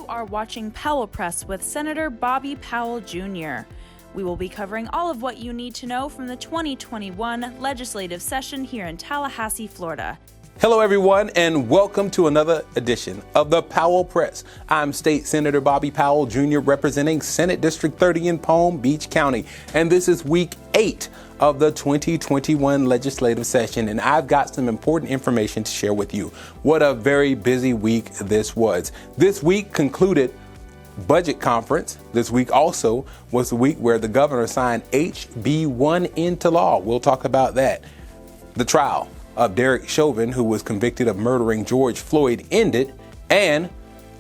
You are watching Powell Press with Senator Bobby Powell Jr. We will be covering all of what you need to know from the 2021 legislative session here in Tallahassee, Florida. Hello, everyone, and welcome to another edition of the Powell Press. I'm State Senator Bobby Powell Jr. representing Senate District 30 in Palm Beach County, and this is week 8 of the 2021 legislative session, and I've got some important information to share with you. What a very busy week this was. This week concluded budget conference. This week also was the week where the governor signed HB 1 into law. We'll talk about that. The trial of Derek Chauvin, who was convicted of murdering George Floyd, ended, and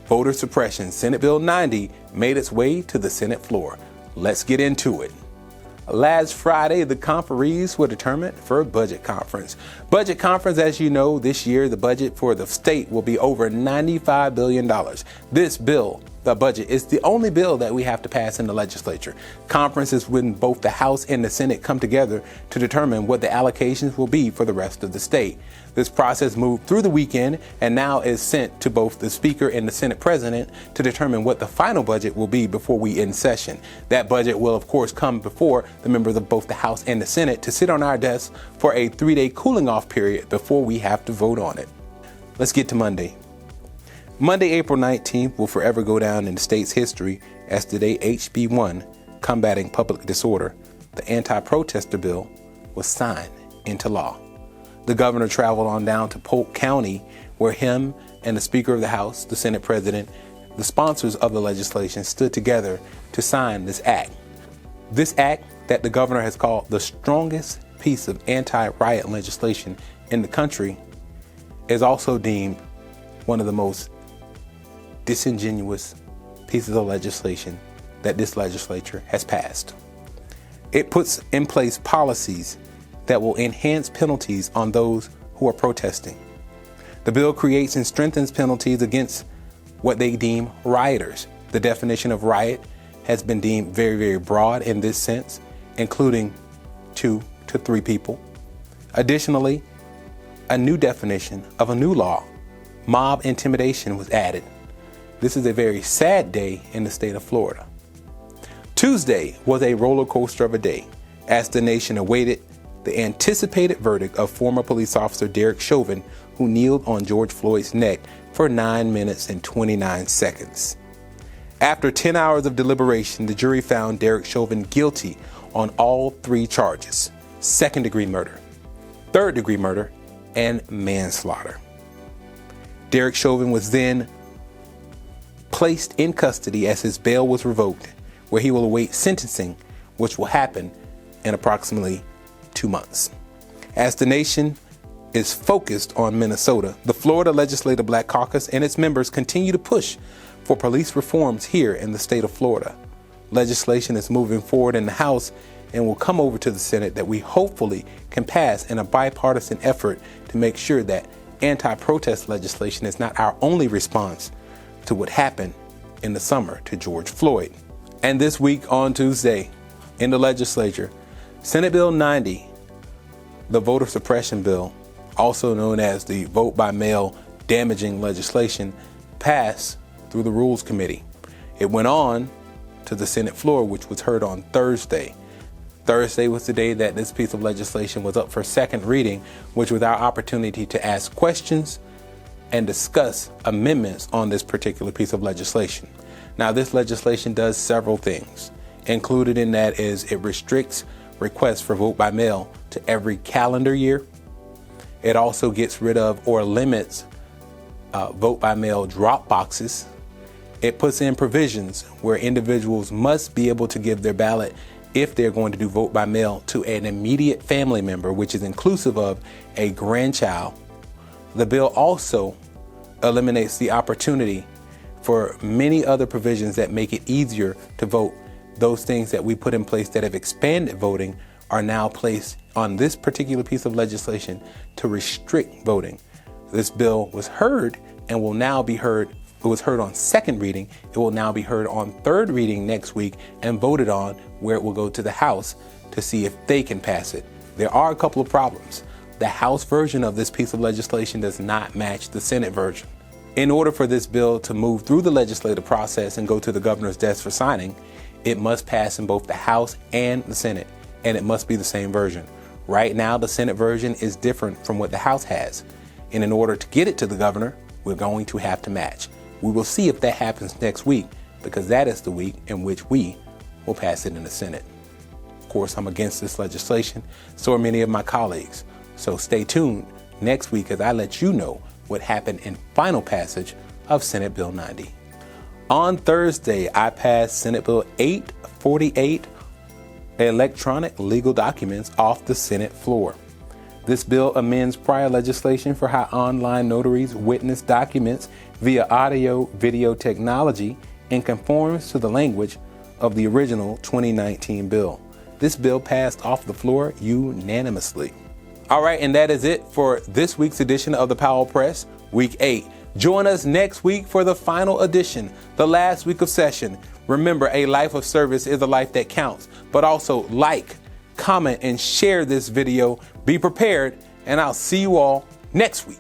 voter suppression, Senate Bill 90, made its way to the Senate floor. Let's get into it. Last Friday, the conferees were determined for a budget conference. Budget conference, as you know, this year, the budget for the state will be over $95 billion. This bill, the budget, is the only bill that we have to pass in the legislature. Conference is when both the House and the Senate come together to determine what the allocations will be for the rest of the state. This process moved through the weekend and now is sent to both the Speaker and the Senate President to determine what the final budget will be before we end session. That budget will, of course, come before the members of both the House and the Senate to sit on our desks for a 3-day cooling off period before we have to vote on it. Let's get to Monday. Monday, April 19th will forever go down in the state's history as the day HB 1, Combating Public Disorder, the anti-protester bill, was signed into law. The governor traveled on down to Polk County, where him and the Speaker of the House, the Senate President, the sponsors of the legislation stood together to sign this act. This act that the governor has called the strongest piece of anti-riot legislation in the country is also deemed one of the most disingenuous pieces of legislation that this legislature has passed. It puts in place policies that will enhance penalties on those who are protesting. The bill creates and strengthens penalties against what they deem rioters. The definition of riot has been deemed very, very broad in this sense, including 2 to 3 people. Additionally, a new definition of a new law, mob intimidation, was added. This is a very sad day in the state of Florida. Tuesday was a roller coaster of a day as the nation awaited the anticipated verdict of former police officer Derek Chauvin, who kneeled on George Floyd's neck for 9 minutes and 29 seconds. After 10 hours of deliberation, the jury found Derek Chauvin guilty on all 3 charges: second-degree murder, third-degree murder, and manslaughter. Derek Chauvin was then placed in custody as his bail was revoked, where he will await sentencing, which will happen in approximately 2 months. As the nation is focused on Minnesota, the Florida Legislative Black Caucus and its members continue to push for police reforms here in the state of Florida. Legislation is moving forward in the House and will come over to the Senate that we hopefully can pass in a bipartisan effort to make sure that anti-protest legislation is not our only response to what happened in the summer to George Floyd. And this week on Tuesday in the legislature, Senate Bill 90, the voter suppression bill, also known as the vote by mail damaging legislation, passed through the Rules Committee. It went on to the Senate floor, which was heard on Thursday. Thursday was the day that this piece of legislation was up for second reading, which was our opportunity to ask questions and discuss amendments on this particular piece of legislation. Now, this legislation does several things. Included in that is it restricts requests for vote by mail to every calendar year. It also gets rid of or limits vote by mail drop boxes. It puts in provisions where individuals must be able to give their ballot if they're going to do vote by mail to an immediate family member, which is inclusive of a grandchild. The bill also eliminates the opportunity for many other provisions that make it easier to vote. Those things that we put in place that have expanded voting are now placed on this particular piece of legislation to restrict voting. This bill was heard and will now be heard. It was heard on second reading. It will now be heard on third reading next week and voted on, where it will go to the House to see if they can pass it. There are a couple of problems. The House version of this piece of legislation does not match the Senate version. In order for this bill to move through the legislative process and go to the governor's desk for signing, it must pass in both the House and the Senate, and it must be the same version. Right now, the Senate version is different from what the House has. And in order to get it to the governor, we're going to have to match. We will see if that happens next week, because that is the week in which we will pass it in the Senate. Of course, I'm against this legislation, so are many of my colleagues. So stay tuned next week as I let you know what happened in final passage of Senate Bill 90. On Thursday, I passed Senate Bill 848, electronic legal documents, off the Senate floor. This bill amends prior legislation for how online notaries witness documents via audio-video technology and conforms to the language of the original 2019 bill. This bill passed off the floor unanimously. All right, and that is it for this week's edition of the Powell Press, Week 8. Join us next week for the final edition, the last week of session. Remember, a life of service is a life that counts, but also like, comment, and share this video. Be prepared, and I'll see you all next week.